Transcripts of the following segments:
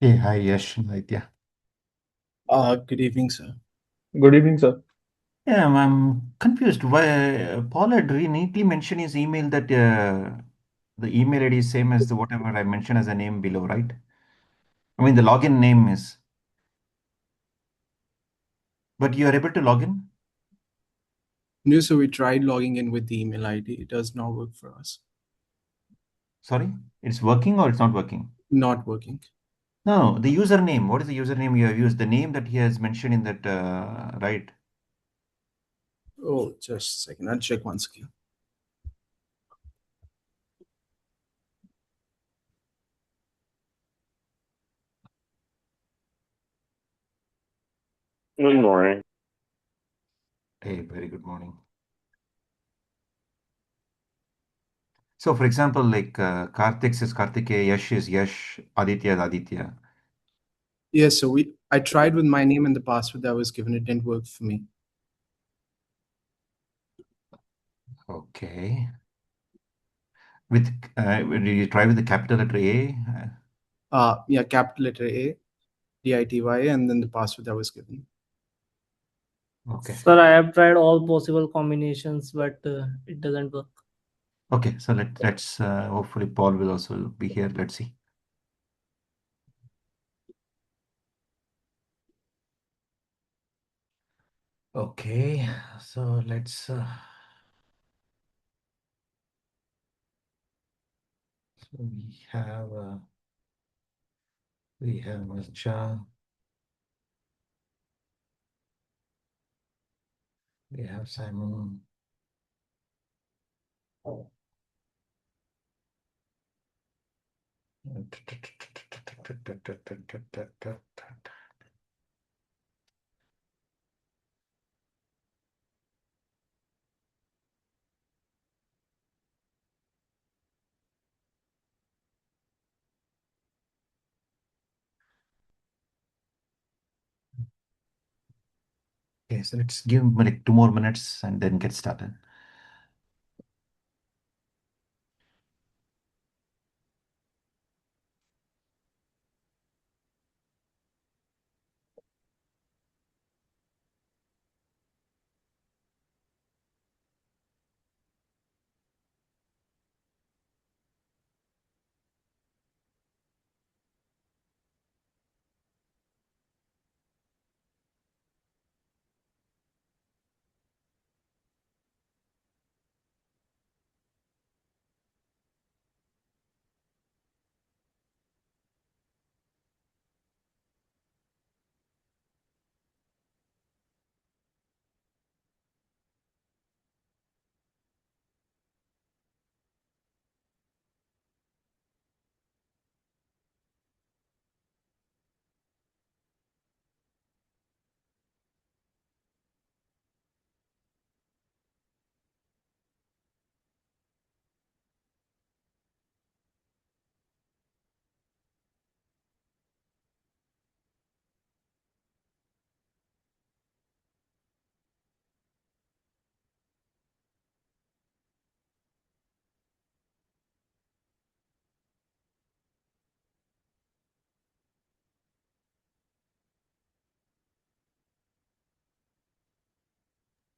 Hey, hi, Yash, Aditya. Good evening, sir. Good evening, sir. Yeah, I'm confused. Why Paul had very neatly mentioned his email that the email ID is same as the whatever I mentioned as a name below, right? I mean, the login name is, but you are able to log in? No, so we tried logging in with the email ID. It does not work for us. Sorry, it's working or it's not working? Not working. No, the username. What is the username you have used? The name that he has mentioned in that, right? Oh, just a second. I'll check once again. Good morning. Hey, very good morning. So, for example, like Karthik is Kartikeya, Yash is Yash, Aditya is Aditya. Yes, so I tried with my name and the password that was given. It didn't work for me. Okay. With did you try with the capital letter A? Yeah, capital letter A, DITY, and then the password that was given. Okay. Sir, I have tried all possible combinations, but it doesn't work. Okay. So let's hopefully Paul will also be here. Let's see. Okay. So let's. So we have Marcha. We have Simon. Okay. So let's give him like 2 more minutes and then get started.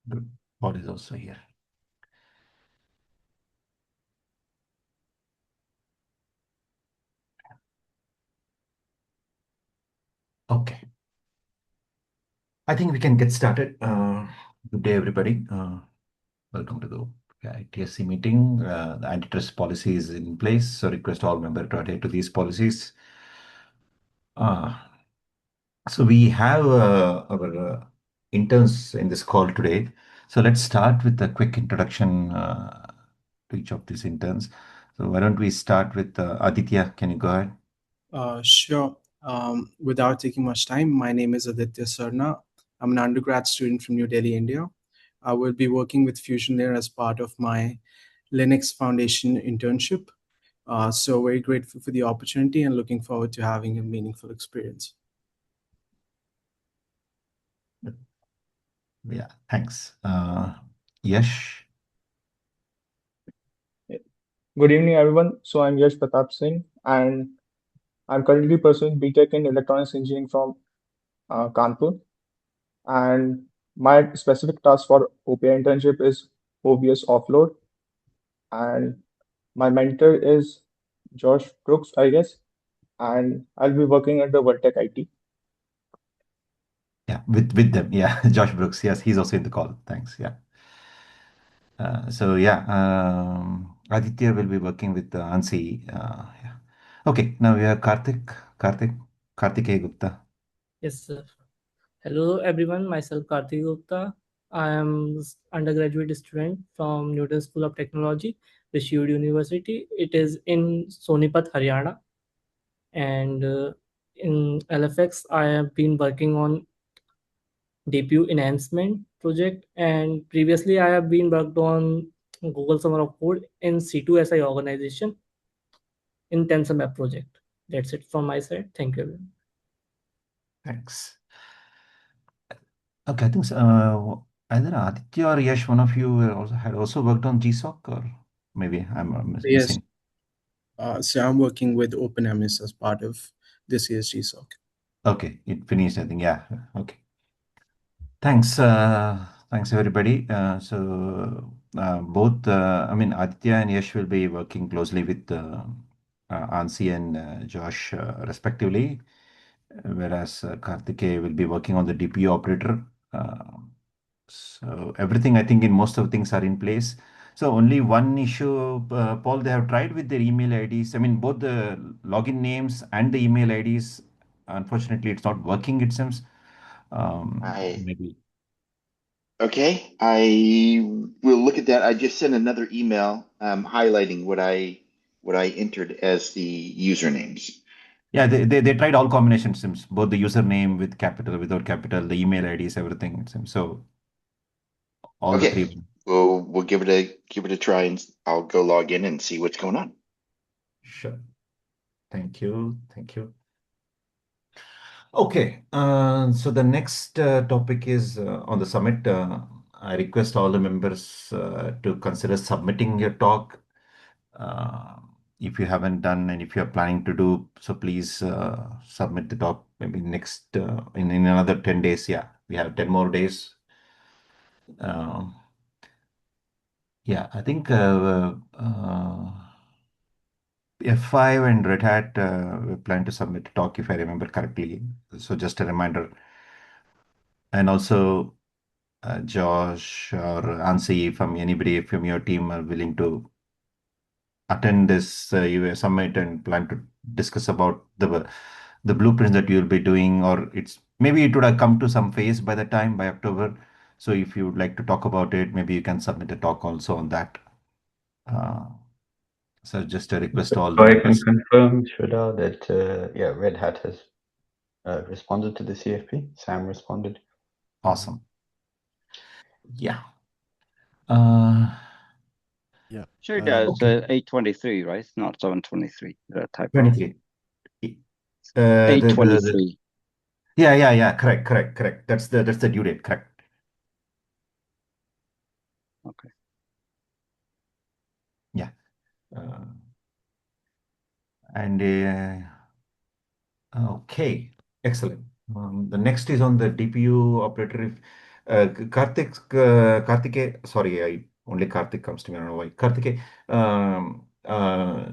Good. Paul is also here. Okay. I think we can get started. Good day, everybody. Welcome to the TSC meeting. The antitrust policy is in place, so request all members to adhere to these policies. Uh, so we have our interns in this call today. So let's start with a quick introduction to each of these interns. So why don't we start with Aditya? Can you go ahead? Sure. Without taking much time, my name is Aditya Sarna. I'm an undergrad student from New Delhi, India. I will be working with Fusion Layer as part of my Linux Foundation internship. So very grateful for the opportunity and looking forward to having a meaningful experience. Yeah, thanks. Yash. Good evening, everyone. So I'm Yash Pratap Singh, and I'm currently pursuing BTech in electronics engineering from Kanpur, and my specific task for OPI internship is OBS offload, and my mentor is Josh Brooks, I guess, and I'll be working under Vertec IT. Yeah, with them. Yeah, Josh Brooks. Yes, he's also in the call. Thanks. Yeah. So yeah, Aditya will be working with Ansi. Yeah. Okay, now we have Karthik Gupta. Yes, sir. Hello, everyone. Myself, Karthik Gupta. I am undergraduate student from Newton School of Technology, Rishiyud University. It is in Sonipat, Haryana. And in LFX, I have been working on DPU enhancement project. And previously, I have been worked on Google Summer of Code in C2SI organization in Tensor Map project. That's it from my side. Thank you, everyone. Thanks. Okay, I think either Aditya or Yash, one of you had also worked on GSOC, or maybe I'm Yes. missing. So I'm working with OpenMS as part of this year's GSOC. Okay, it finished, I think. Yeah. Okay. Thanks. Thanks, everybody. Both, I mean, Aditya and Yash will be working closely with Ansi and Josh, respectively, whereas Karthikeya will be working on the DPU operator. So everything, I think, in most of the things are in place. So only one issue, Paul, they have tried with their email IDs. I mean, both the login names and the email IDs. Unfortunately, it's not working, it seems. Maybe. Okay, I will look at that. I just sent another email highlighting what I entered as the usernames. Yeah, they tried all combination sims, both the username with capital, without capital, the email IDs, everything it seems. So all the Okay, three. we'll give it a try, and I'll go log in and see what's going on. Sure. Thank you. Thank you. Okay, so the next topic is on the summit. I request all the members to consider submitting your talk uh, if you haven't done, and if you're planning to do so, please submit the talk maybe next in another 10 days. Yeah, we have 10 more days. Yeah, I think F5 and Red Hat we plan to submit a talk if I remember correctly. So just a reminder. And also Josh or Ansi, from anybody from your team are willing to attend this US summit and plan to discuss about the blueprints that you'll be doing, or it's maybe it would have come to some phase by the time by October. So if you would like to talk about it, maybe you can submit a talk also on that. So just a request to all the So I can members. confirm, Shraddha, that yeah, Red Hat has responded to the CFP. Sam responded. Awesome. Yeah. Uh, Yeah. Sure does. okay. 823, right? It's not 723. That typo. 23. The 823. yeah. Correct. That's the due date. Correct. Okay. Yeah. And okay, excellent. The next is on the DPU operator. If Karthike, sorry, only Karthik comes to me. I don't know why. Karthike.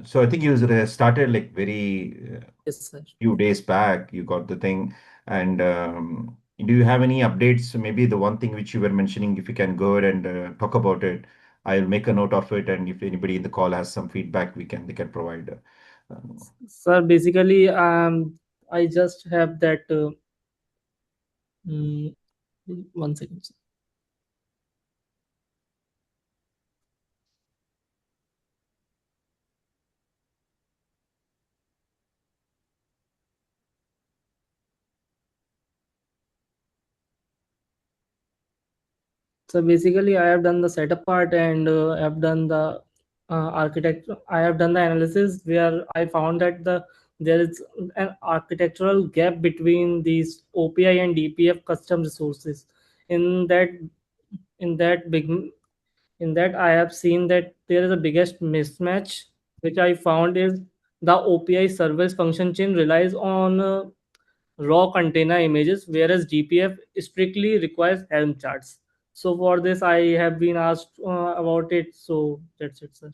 So I think you started like very Yes, sir. few days back. You got the thing, and do you have any updates? Maybe the one thing which you were mentioning, if you can go ahead and talk about it, I'll make a note of it, and if anybody in the call has some feedback, they can provide. Sir, basically, I just have that. Mm, 1 second, sir. So basically, I have done the setup part and I have done the architecture. I have done the analysis where I found that there is an architectural gap between these OPI and DPF custom resources. In that, in that big, in that I have seen that there is a biggest mismatch, which I found is The OPI service function chain relies on raw container images, whereas DPF strictly requires Helm charts. So for this, I have been asked about it. So that's it, sir.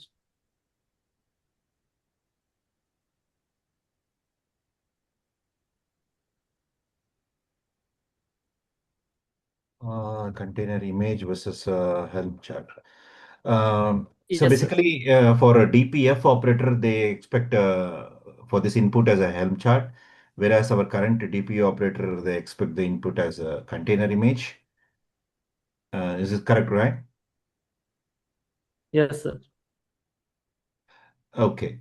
Container image versus Helm chart. So Yes, sir. basically, for a DPF operator, they expect for this input as a Helm chart, whereas our current DPU operator, they expect the input as a container image. Is this correct, right? Yes, sir. Okay.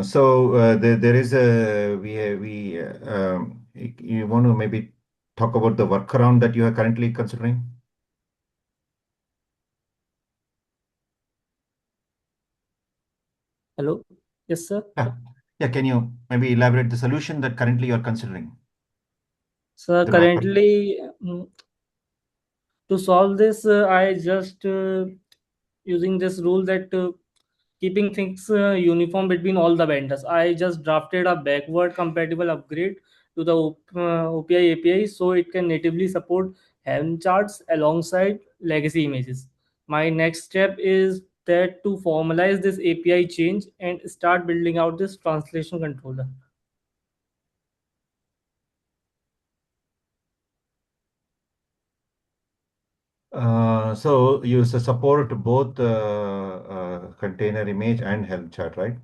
So there is a you want to maybe talk about the workaround that you are currently considering? Hello. Yes, sir. Yeah. Yeah. Can you maybe elaborate the solution that currently you're considering? So The workaround. currently, to solve this, I just using this rule that keeping things uniform between all the vendors. I just drafted a backward compatible upgrade to the OPI API so it can natively support Helm charts alongside legacy images. My next step is that to formalize this API change and start building out this translation controller. So you support both container image and Helm chart, right?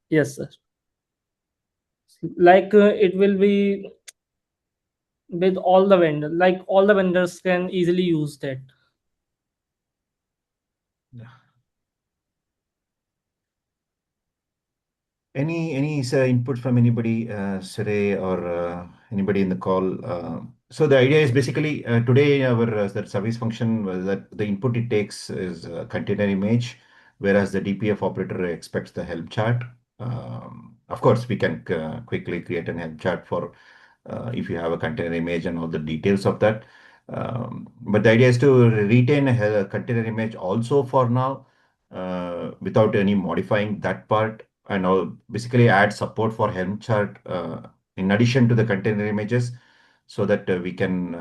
Yes, sir. Like it will be with all the vendors, like all the vendors can easily use that. Yeah. Any input from anybody, Sire or anybody in the call? So the idea is basically today our that service function that the input it takes is a container image, whereas the DPF operator expects the help chart. Of course, we can quickly create an help chart for if you have a container image and all the details of that. But the idea is to retain a container image also for now without any modifying that part and basically add support for Helm chart in addition to the container images so that we can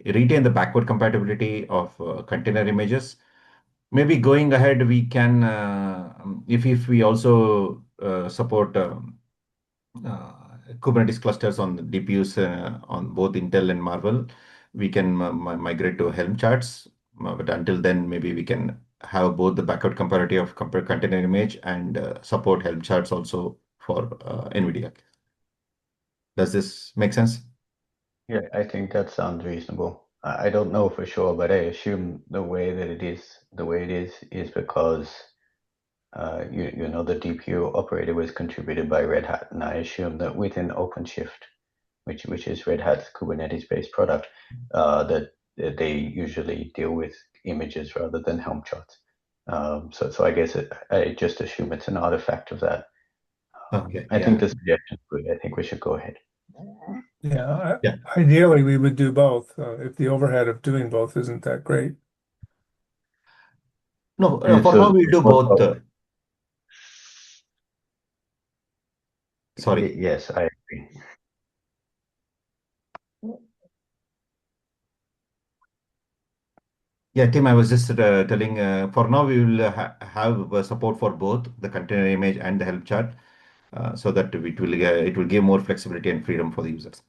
retain the backward compatibility of container images. Maybe going ahead, we can, if we also support Kubernetes clusters on the DPUs on both Intel and Marvel, we can migrate to Helm charts. But until then, maybe we can have both the backward compatibility of container image and support Helm charts also for NVIDIA. Does this make sense? Yeah, I think that sounds reasonable. I don't know for sure, but I assume the way it is because you know the DPU operator was contributed by Red Hat, and I assume that within OpenShift, which is Red Hat's Kubernetes-based product, that they usually deal with images rather than Helm charts. So I guess I just assume it's an artifact of that. Okay. I think the suggestion is good. I think we should go ahead. Yeah, Yeah. ideally we would do both if the overhead of doing both isn't that great. No, Yeah, for so now we'll do both. Sorry. Yes, I agree. Yeah, Tim, I was just telling for now we will have support for both the container image and the help chart so that it will give more flexibility and freedom for the users.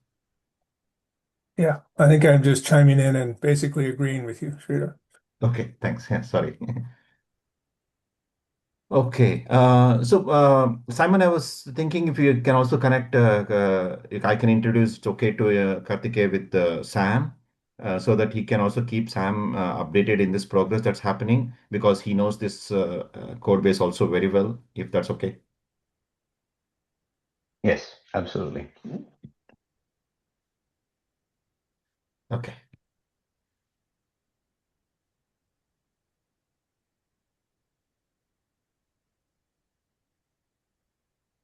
Yeah, I think I'm just chiming in and basically agreeing with you, Sridhar. Okay, thanks. Yeah, sorry. Okay, Simon, I was thinking if you can also connect, if I can introduce it's okay to Karthikeya with Sam, so that he can also keep Sam updated in this progress that's happening because he knows this code base also very well, if that's okay. Yes, absolutely. Okay.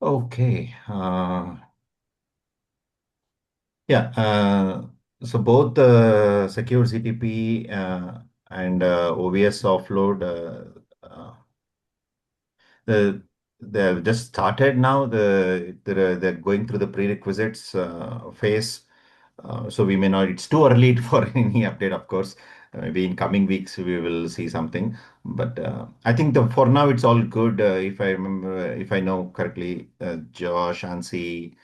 Okay. Yeah. So both secure CTP and OVS offload, the they've just started now. They're going through the prerequisites phase. So we may not, it's too early for any update, of course. Maybe in coming weeks we will see something. But I think for now it's all good. If I remember, if I know correctly, Josh, Ansi,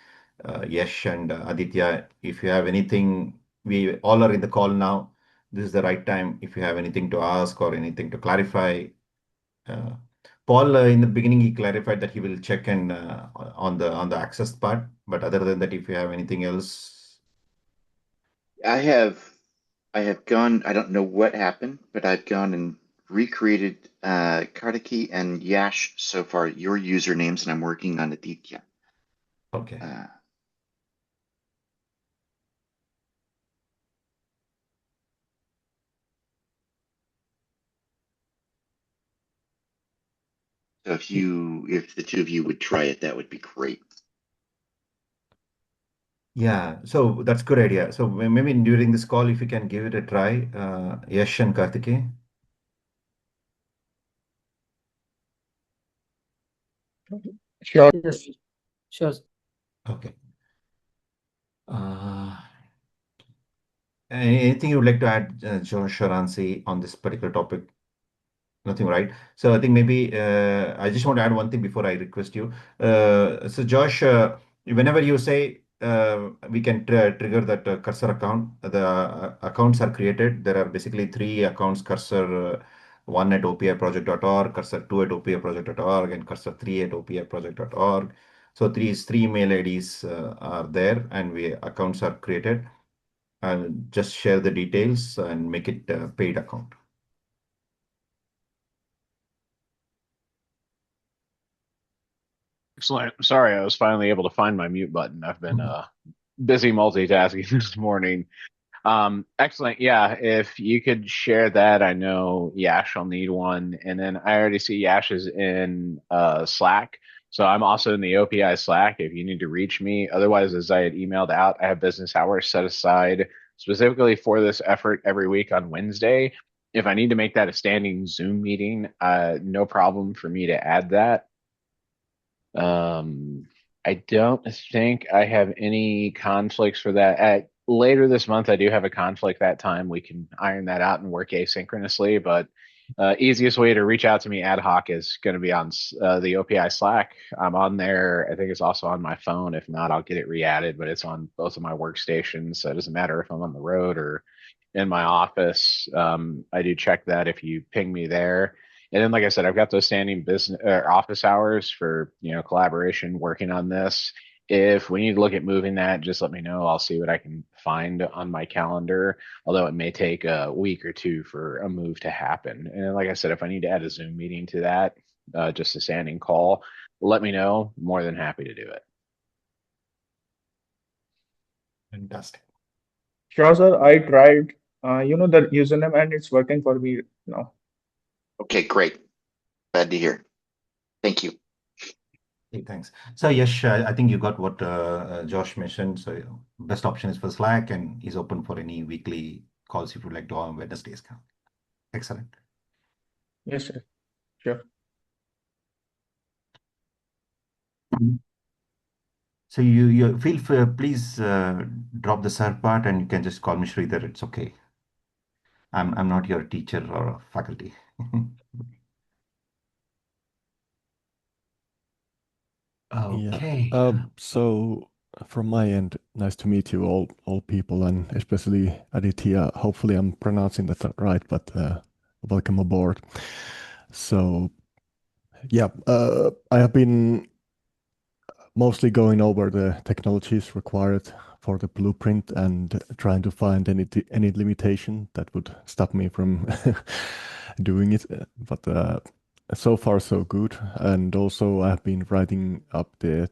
Yesh, and Aditya, if you have anything, we all are in the call now. This is the right time. If you have anything to ask or anything to clarify, uh, Paul, in the beginning, he clarified that he will check in on the access part. But other than that, if you have anything else, I have I have gone, I don't know what happened, but I've gone and recreated Kartiki and Yash so far, your usernames, and I'm working on Aditya. okay. So if the two of you would try it, that would be great. Yeah, so that's good idea. So maybe during this call, if you can give it a try, Yash and Kartikeya. Sure. Yes, sure. Okay. Uh, Anything you would like to add, Josh or Ansi, on this particular topic? Nothing, right? So I think maybe I just want to add one thing before I request you. So Josh, whenever you say we can trigger that cursor account, the accounts are created. There are basically three accounts: cursor one at opiproject.org, cursor two at opiproject.org, and cursor three at opiproject.org. So three email IDs are there, and we accounts are created. I'll just share the details and make it a paid account. Excellent. Sorry, I was finally able to find my mute button. I've been busy multitasking this morning. Excellent. Yeah, if you could share that, I know Yash will need one. And then I already see Yash is in Slack. So I'm also in the OPI Slack if you need to reach me. Otherwise, as I had emailed out, I have business hours set aside specifically for this effort every week on Wednesday. If I need to make that a standing Zoom meeting, no problem for me to add that. I don't think I have any conflicts for that. Later this month, I do have a conflict that time. We can iron that out and work asynchronously, but easiest way to reach out to me ad hoc is going to be on the OPI Slack. I'm on there. I think it's also on my phone. If not, I'll get it re-added, but it's on both of my workstations. So it doesn't matter if I'm on the road or in my office. I do check that if you ping me there. And then, like I said, I've got those standing business office hours for, collaboration, working on this. If we need to look at moving that, just let me know. I'll see what I can find on my calendar, although it may take a week or two for a move to happen. And like I said, if I need to add a Zoom meeting to that, just a standing call, let me know. More than happy to do it. Fantastic. Sure, sir. I tried, the username and it's working for me now. Okay, great. Glad to hear. Thank you. Okay, thanks. So Yash, I think you got what Josh mentioned. So best option is for Slack, and is open for any weekly calls if you'd like to on Wednesdays. Excellent. Yes, sir. Sure. So you feel free, please drop the sir part, and you can just call me Sridhar. It's okay. I'm not your teacher or faculty. Okay. Yeah. So from my end, nice to meet you all people, and especially Aditya. Hopefully, I'm pronouncing that right, but welcome aboard. So yeah, I have been mostly going over the technologies required for the blueprint and trying to find any limitation that would stop me from doing it. But so far so good. And also I've been writing up the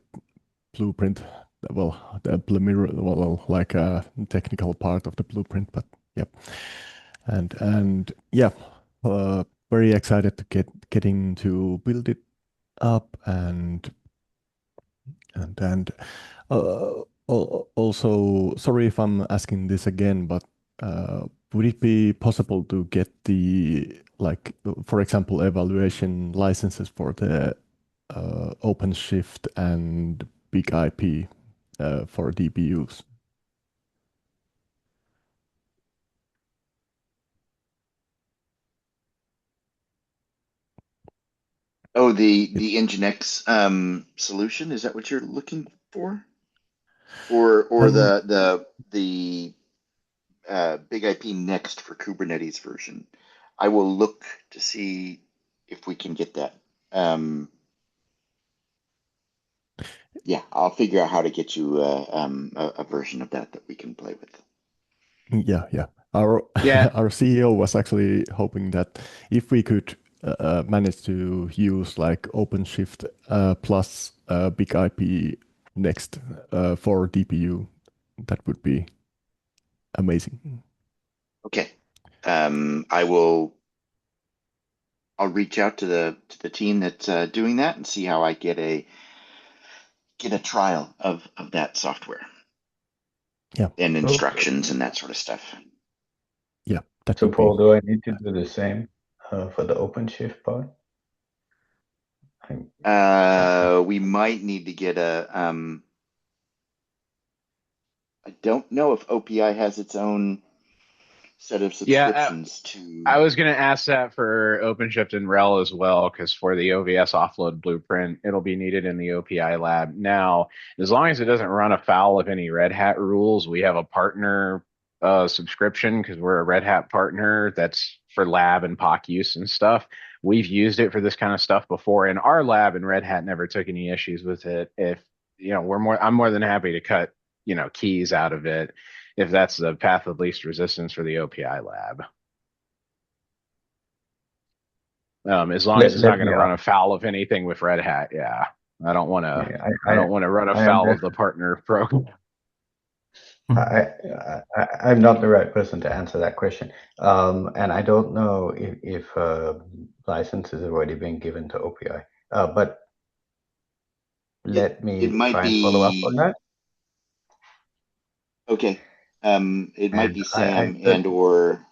blueprint, well, the preliminary, well, like a technical part of the blueprint, but yep. And yeah, very excited to getting to build it up and also, sorry if I'm asking this again, but would it be possible to get the, like, for example, evaluation licenses for the OpenShift and Big IP for DPUs. Oh, the Nginx solution, is that what you're looking for? Or Um, the Big IP Next for Kubernetes version? I will look to see if we can get that. Yeah, I'll figure out how to get you a version of that we can play with. yeah. Our Yeah. our CEO was actually hoping that if we could manage to use like OpenShift plus Big IP Next for DPU, that would be amazing. Okay. I'll reach out to the team that's doing that and see how I get a trial of that software. Yeah. And instructions and that sort of stuff. Yeah, that So would Paul, be. do I need to do the same for the OpenShift part? We might need to get I don't know if OPI has its own set of subscriptions I was going to ask that for OpenShift and RHEL as well, because for the OVS offload blueprint, it'll be needed in the OPI lab. Now, as long as it doesn't run afoul of any Red Hat rules, we have a partner subscription because we're a Red Hat partner that's for lab and POC use and stuff. We've used it for this kind of stuff before in our lab, and Red Hat never took any issues with it. If I'm more than happy to cut keys out of it if that's the path of least resistance for the OPI lab. As long as it's not going to run afoul of anything with Red Hat, yeah. I don't want to. Yeah, I don't want to run afoul of the partner program. I'm not the right person to answer that question, and I don't know if license has already been given to OPI. But let me try and follow up on that. Okay. It might be Sam and or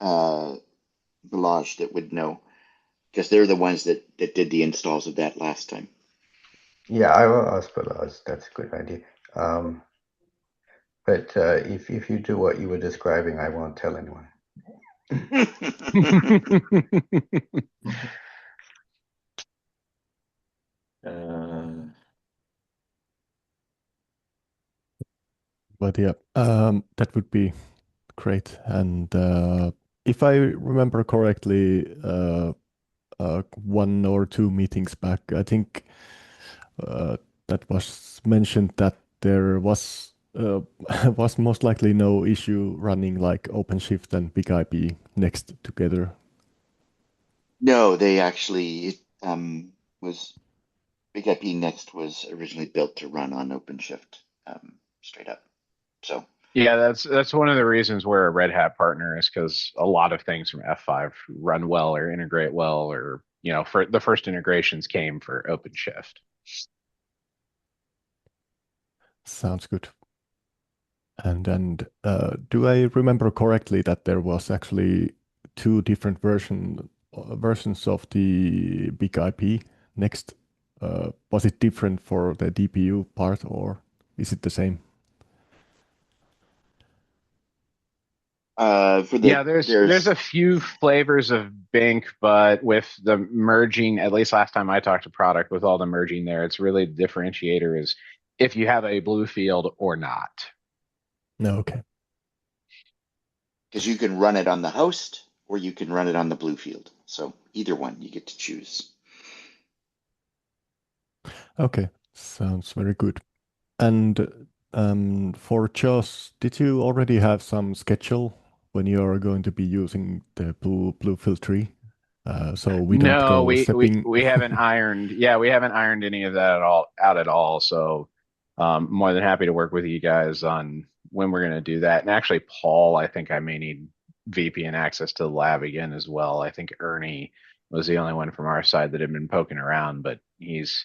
Balaj that would know, because they're the ones that did the installs of that last time. Yeah, I will ask Balaj. That's a good idea. But if you do what you were describing, I won't tell anyone. But yeah, that would be great. And if I remember correctly, 1 or 2 meetings back, I think that was mentioned that there was was most likely no issue running like OpenShift and Big IP Next together. No, they actually was Big IP Next was originally built to run on OpenShift straight up. So yeah, that's one of the reasons we're a Red Hat partner is because a lot of things from F5 run well or integrate well, or for the first integrations came for OpenShift. Sounds good. And do I remember correctly that there was actually 2 different versions of the Big IP Next? Was it different for the DPU part, or is it the same? There's a few flavors of Bink, but with the merging, at least last time I talked to product, with all the merging there, it's really the differentiator is if you have a blue field or not. No, okay. Because you can run it on the host or you can run it on the blue field. So either one you get to choose. Okay, sounds very good. And for Joss, did you already have some schedule when you're going to be using the blue filter? So we don't No, go stepping. we haven't ironed. Yeah, we haven't ironed any of that at all. So more than happy to work with you guys on when we're going to do that. And actually, Paul, I think I may need VPN access to the lab again as well. I think Ernie was the only one from our side that had been poking around, but he's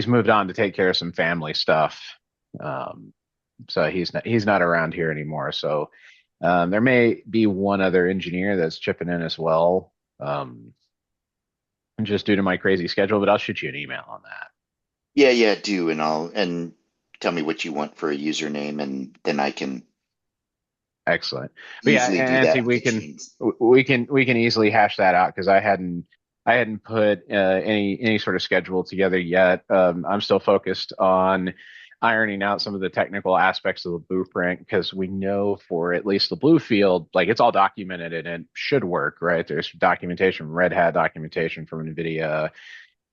moved on to take care of some family stuff. So he's not around here anymore. So there may be one other engineer that's chipping in as well. just due to my crazy schedule, but I'll shoot you an email on that. Yeah, do, and tell me what you want for a username, and then I can Excellent. But yeah, easily do Anthony, that with we the can chains. we can easily hash that out because I hadn't put any sort of schedule together yet. I'm still focused on ironing out some of the technical aspects of the blueprint because we know for at least the blue field, like it's all documented and it should work, right? There's documentation from Red Hat, documentation from NVIDIA.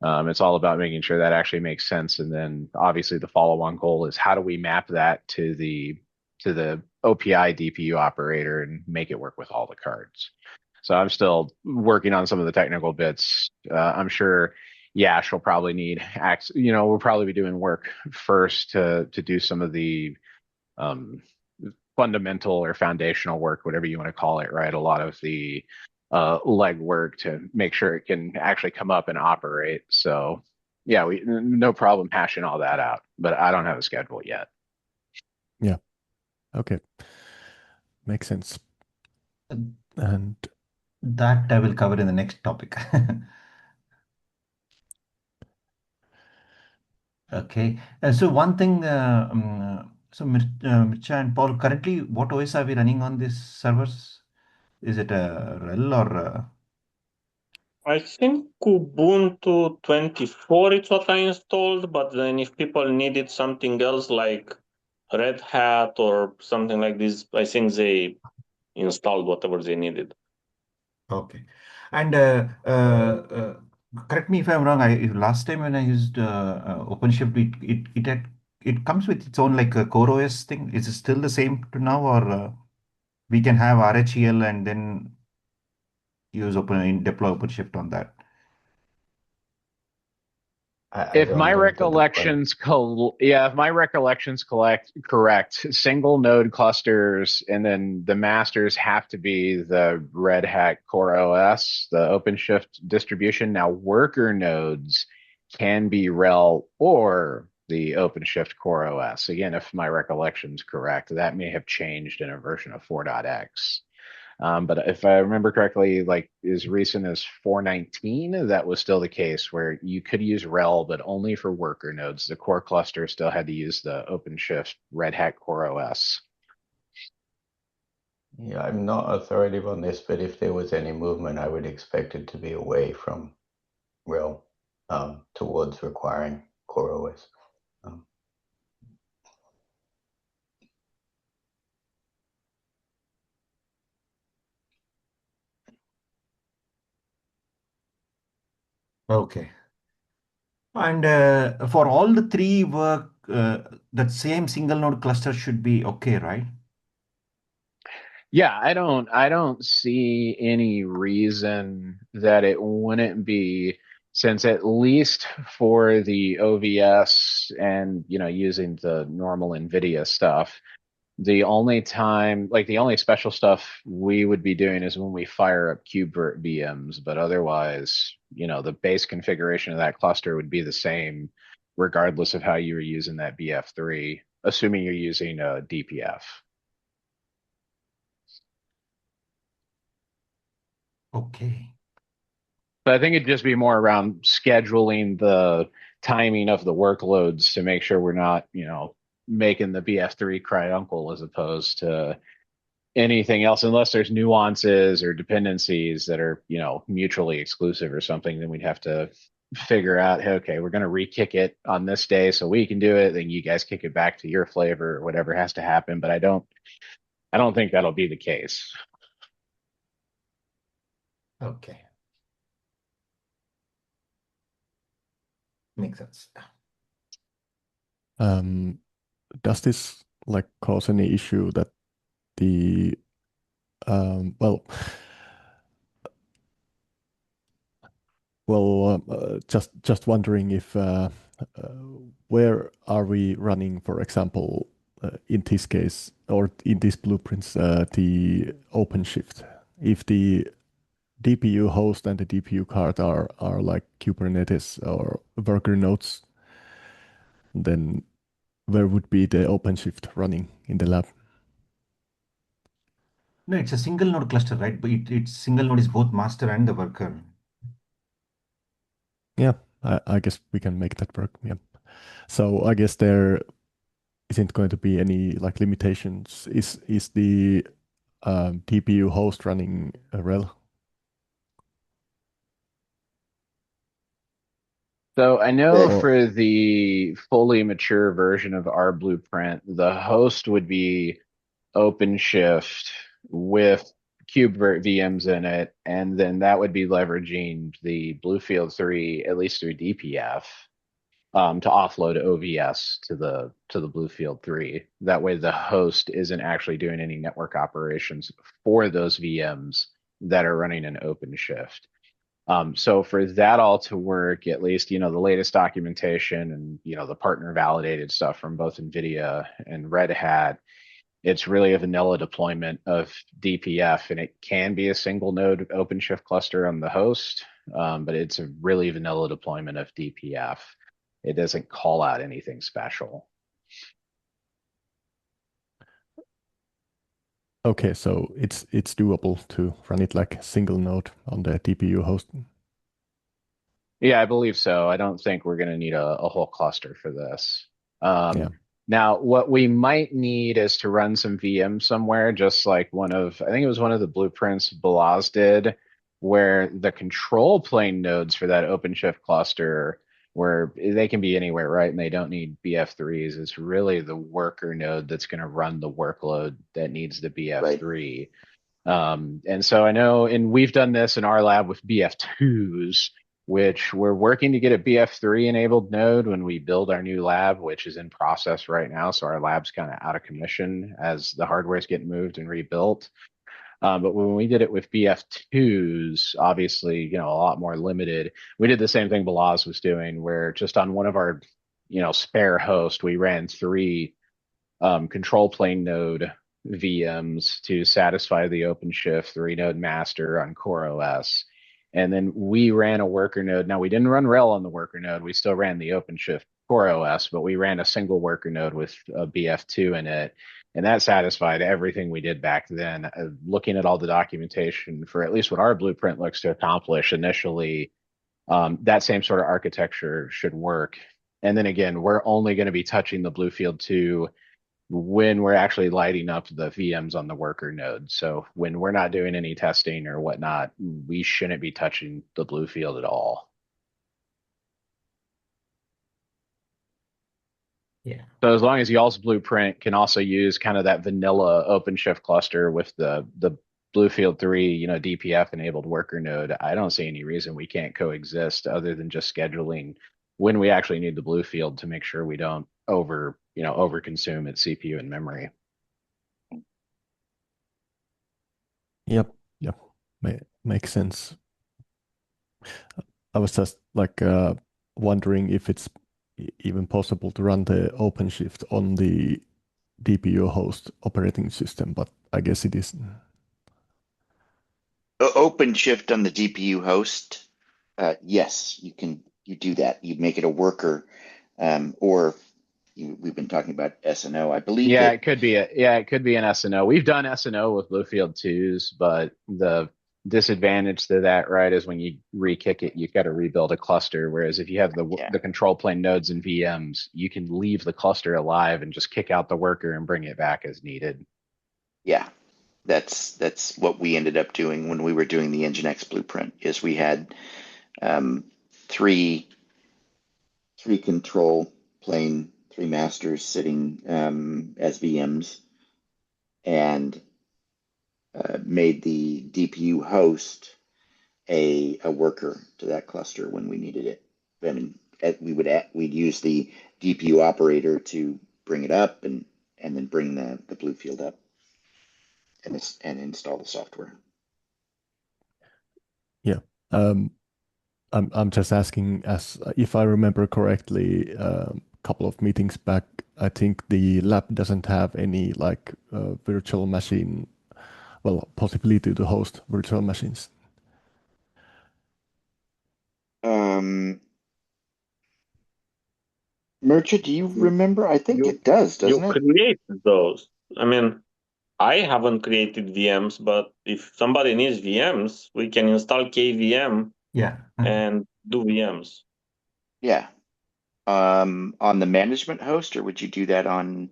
It's all about making sure that actually makes sense. And then obviously the follow-on goal is how do we map that to the OPI DPU operator and make it work with all the cards. So I'm still working on some of the technical bits. I'm sure Yash will probably need we'll probably be doing work first to do some of the um, fundamental or foundational work, whatever you want to call it, right? A lot of the legwork to make sure it can actually come up and operate. So yeah, no problem hashing all that out, but I don't have a schedule yet. Yeah. Okay. Makes sense. And that I will cover in the next topic. Okay. So one thing, Mircha and Paul, currently, what OS are we running on these servers? Is it a RHEL or? I think Ubuntu 24 is what I installed, but then if people needed something else like Red Hat or something like this, I think they installed whatever they needed. Okay. And correct me if I'm wrong. Last time when I used OpenShift, it comes with its own like a Core OS thing. Is it still the same to now, or we can have RHEL and then deploy OpenShift on that? If don't my think that the recollections correct, single node clusters and then the masters have to be the Red Hat Core OS, the OpenShift distribution. Now worker nodes can be RHEL or the OpenShift Core OS. Again, if my recollection's correct, that may have changed in a version of 4.x. But if I remember correctly, like as recent as 419, that was still the case where you could use RHEL, but only for worker nodes. The core cluster still had to use the OpenShift Red Hat Core OS. Yeah, I'm not authoritative on this, but if there was any movement, I would expect it to be away from RHEL towards requiring Core OS. Okay. And for all the three work, that same single node cluster should be okay, right? Yeah, I don't see any reason that it wouldn't be, since at least for the OVS and using the normal NVIDIA stuff, the only time, like the only special stuff we would be doing is when we fire up KubeVirt VMs, but otherwise, the base configuration of that cluster would be the same regardless of how you were using that BF3, assuming you're using a DPF. Okay. But I think it'd just be more around scheduling the timing of the workloads to make sure we're not, making the BF3 cry uncle as opposed to anything else, unless there's nuances or dependencies that are, mutually exclusive or something, then we'd have to figure out, hey, okay, we're going to re-kick it on this day so we can do it. Then you guys kick it back to your flavor or whatever has to happen. But I don't think that'll be the case. Okay. Makes sense. Does this like cause any issue that the just wondering if where are we running, for example, in this case or in these blueprints, the OpenShift? If the DPU host and the DPU card are like Kubernetes or worker nodes, then where would be the OpenShift running in the lab? No, it's a single node cluster, right? But it's single node is both master and the worker. I guess we can make that work. Yeah. So I guess there isn't going to be any like limitations. Is the TPU host running RHEL? So I know Or for the fully mature version of our blueprint, the host would be OpenShift with KubeVirt VMs in it, and then that would be leveraging the Bluefield 3 at least through DPF to offload OVS to the Bluefield 3. That way, the host isn't actually doing any network operations for those VMs that are running in OpenShift. So for that all to work, at least, the latest documentation and, the partner validated stuff from both NVIDIA and Red Hat, it's really a vanilla deployment of DPF, and it can be a single node OpenShift cluster on the host, but it's a really vanilla deployment of DPF. It doesn't call out anything special. okay, so it's doable to run it like single node on the TPU host. Yeah, I believe so. I don't think we're going to need a whole cluster for this. Yeah. Now, what we might need is to run some VM somewhere, just like I think it was one of the blueprints Balaz did, where the control plane nodes for that OpenShift cluster, where they can be anywhere, right? And they don't need BF3s. It's really the worker node that's going to run the workload that needs the BF3. And so I know, and we've done this in our lab with BF2s, which we're working to get a BF3 enabled node when we build our new lab, which is in process right now. So our lab's kind of out of commission as the hardware is getting moved and rebuilt. But when we did it with BF2s, obviously, a lot more limited. We did the same thing Balaz was doing, where just on one of our, spare hosts, we ran 3 control plane node VMs to satisfy the OpenShift 3-node master on CoreOS. And then we ran a worker node. Now, we didn't run RHEL on the worker node. We still ran the OpenShift CoreOS, but we ran a single worker node with a BF2 in it. And that satisfied everything we did back then. Looking at all the documentation for at least what our blueprint looks to accomplish initially, that same sort of architecture should work. And then again, we're only going to be touching the Bluefield 2 when we're actually lighting up the VMs on the worker node. So when we're not doing any testing or whatnot, we shouldn't be touching the Bluefield at all. Yeah. So as long as y'all's blueprint can also use kind of that vanilla OpenShift cluster with the Bluefield 3, DPF enabled worker node, I don't see any reason we can't coexist other than just scheduling when we actually need the Bluefield to make sure we don't overconsume its CPU and memory. Yep. Makes sense. I was just like wondering if it's even possible to run the OpenShift on the DPU host operating system, but I guess it is. OpenShift on the DPU host, yes, you do that. You make it a worker, or we've been talking about SNO. I believe. Yeah, it could be an SNO. We've done SNO with Bluefield 2s, but the disadvantage to that, right, is when you re-kick it, you've got to rebuild a cluster. Whereas if you have the control plane nodes and VMs, you can leave the cluster alive and just kick out the worker and bring it back as needed. Yeah, that's what we ended up doing when we were doing the Nginx blueprint. Is we had 3 control plane, 3 masters sitting as VMs, and made the DPU host a worker to that cluster when we needed it. I mean, we'd use the DPU operator to bring it up and then bring the Bluefield up and install the software. Yeah. I'm just asking, as if I remember correctly, a couple of meetings back, I think the lab doesn't have any like virtual machine, possibility to host virtual machines. Merchant, do you remember? I think it does, doesn't it? You create those. I mean, I haven't created VMs, but if somebody needs VMs, we can install KVM Yeah. and do VMs. Yeah. On the management host, or would you do that on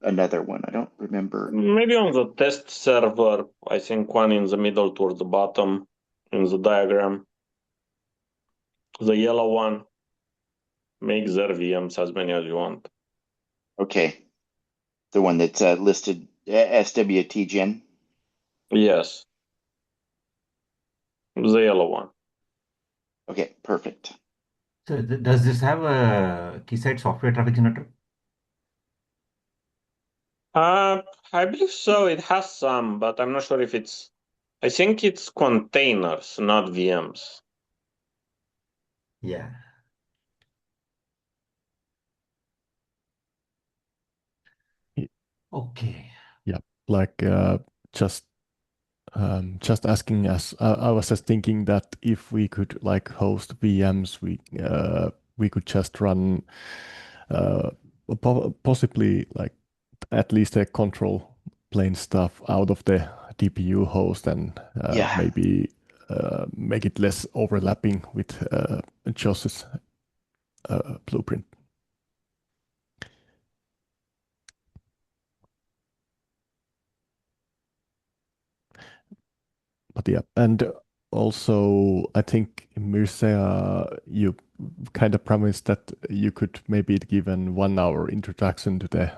another one? I don't remember. Maybe on the test server, I think one in the middle towards the bottom in the diagram. The yellow one. Make their VMs as many as you want. Okay. The one that's listed SWTGen. Yes. The yellow one. Okay, perfect. So does this have a Keysight software traffic generator? I believe so. It has some, but I'm not sure if it's. I think it's containers, not VMs. Yeah. Okay. Yeah, like just asking us. I was just thinking that if we could like host VMs, we could just run possibly like at least a control plane stuff out of the DPU host and Yeah. maybe make it less overlapping with Josh's blueprint. But yeah, and also I think Mircea, you kind of promised that you could maybe give an 1 hour introduction to the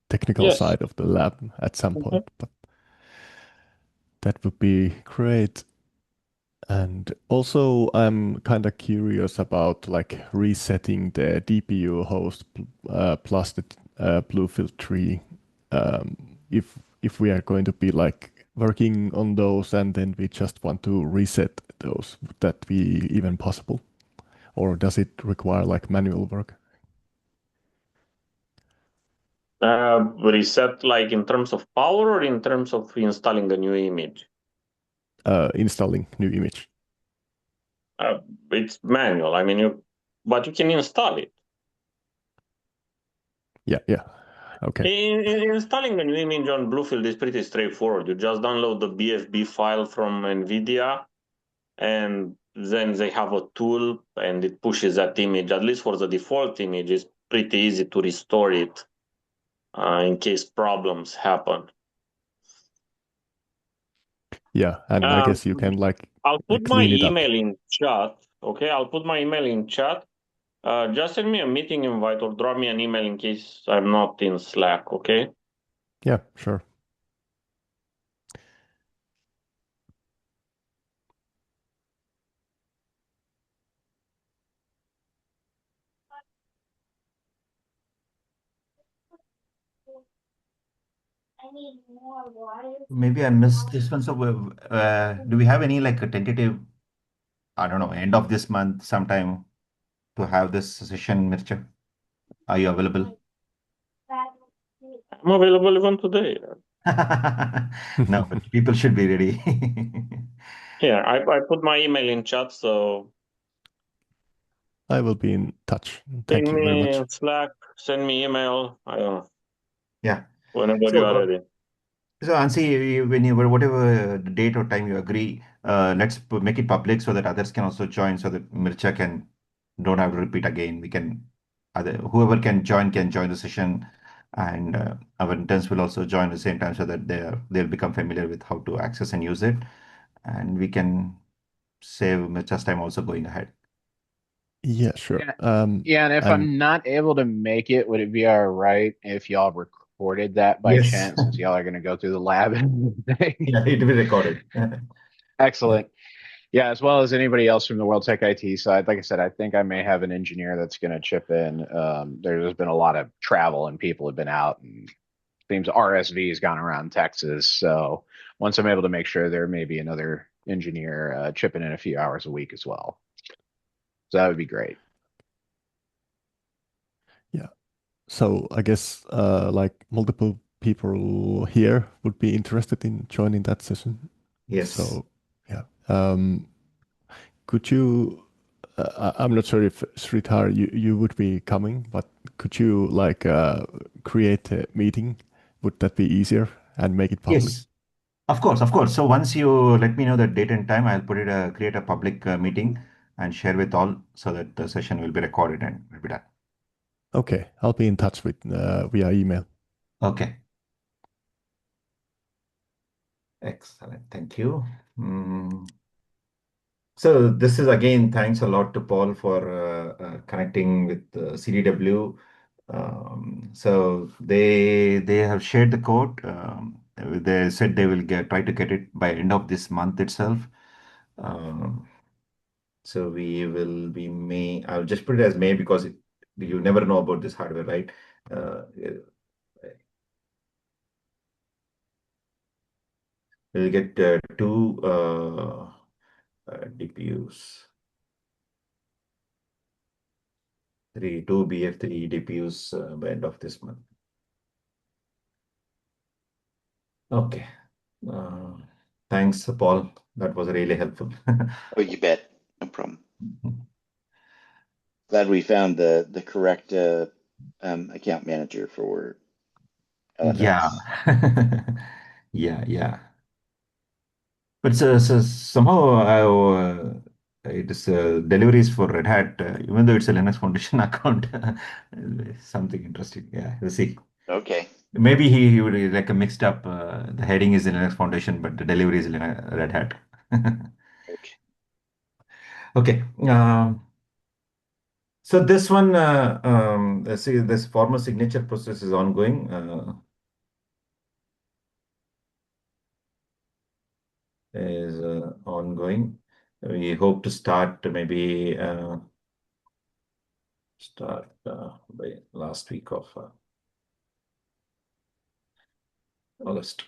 technical Yes. side of the lab at some Mhm. point, but that would be great. And also, I'm kind of curious about like resetting the DPU host plus the Bluefield tree. If we are going to be like working on those and then we just want to reset those, would that be even possible? Or does it require like manual work? Reset like in terms of power or in terms of installing a new image? Installing new image. It's manual. I mean, but you can install it. Yeah. Okay. Installing a new image on Bluefield is pretty straightforward. You just download the BFB file from NVIDIA, and then they have a tool, and it pushes that image. At least for the default image, it's pretty easy to restore it in case problems happen. Yeah, and I guess you can like I'll put my clean it up. email in chat. Okay, I'll put my email in chat. Just send me a meeting invite or drop me an email in case I'm not in Slack. Okay. Yeah, sure. Maybe I missed this one. So, do we have any like a tentative, I don't know, end of this month sometime to have this session, Mircha? Are you available? I'm available even today. No, but people should be ready. Yeah, I put my email in chat, so I will be in touch. Thank ping you very me much. in Slack, send me email. I don't know. Yeah. Whenever you are So, ready. so Ansi, when you whatever the date or time you agree, let's make it public so that others can also join, so that Mircha can don't have to repeat again. We can whoever can join the session, and our interns will also join at the same time so that they'll become familiar with how to access and use it, and we can save Mircha's time also going ahead. Yeah, sure. Yeah, and if I'm not able to make it, would it be all right if y'all recorded that by Yes. chance, since y'all are going to go through the lab and everything? Yeah, it will be recorded. Excellent. Yeah, as well as anybody else from the World Tech IT side. Like I said, I think I may have an engineer that's going to chip in. There's been a lot of travel and people have been out, and seems RSV has gone around Texas. So once I'm able to make sure, there may be another engineer chipping in a few hours a week as well. So that would be great. Yeah. So I guess like multiple people here would be interested in joining that session. Yes. So yeah. Could you? I'm not sure if Sridhar you would be coming, but could you like create a meeting? Would that be easier and make it public? Yes. Of course, of course. So once you let me know the date and time, I'll create a public meeting. and share with all so that the session will be recorded and will be done. Okay, I'll be in touch with via email. Okay. Excellent. Thank you. So this is again, thanks a lot to Paul for connecting with CDW. So they have shared the code. They said they will try to get it by end of this month itself. So we will be May. I'll just put it as May because you never know about this hardware, right? We'll get two DPUs. Two BF3 DPUs by end of this month. Okay. Thanks, Paul. That was really helpful. Oh, you bet. No problem. Glad we found the correct account manager for LMS. Yeah. Yeah. But so somehow it is deliveries for Red Hat, even though it's a Linux Foundation account. Something interesting. Yeah, we'll see. Okay. Maybe he would like a mixed up. The heading is Linux Foundation, but the delivery is Red Hat. Okay. Okay. So this one, see, this formal signature process is ongoing. We hope to start maybe by last week of August.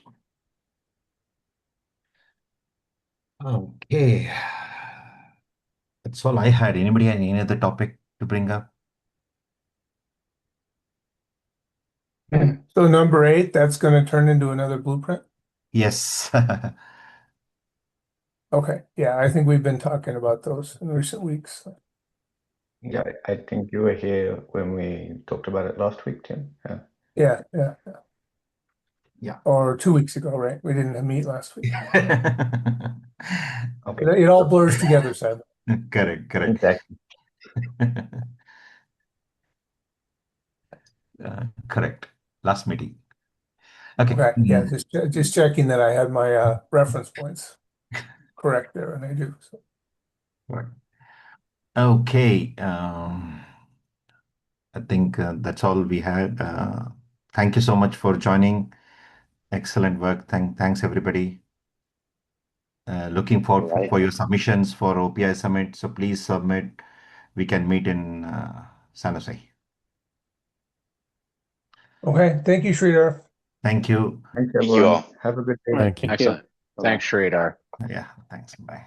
Okay. That's all I had. Anybody had any other topic to bring up? So number 8, that's going to turn into another blueprint? Yes. Okay. Yeah, I think we've been talking about those in recent weeks. Yeah, I think you were here when we talked about it last week, Tim. Yeah. Yeah. Or 2 weeks ago, right? We didn't meet last week. Okay. It all blurs together, Simon. Correct. Exactly. Correct. Last meeting. Okay. Okay. Yeah, just checking that I had my reference points correct there, and I do. So. Right. Okay. I think that's all we had. Thank you so much for joining. Excellent work. Thanks everybody. Looking forward All right. for your submissions for OPI Summit. So please submit. We can meet in San Jose. Okay. Thank you, Sridhar. Thank you. Thanks, Thank you everyone. all. Have a good day. Thank you. Excellent. Thanks, Sridhar. Yeah, thanks. Bye.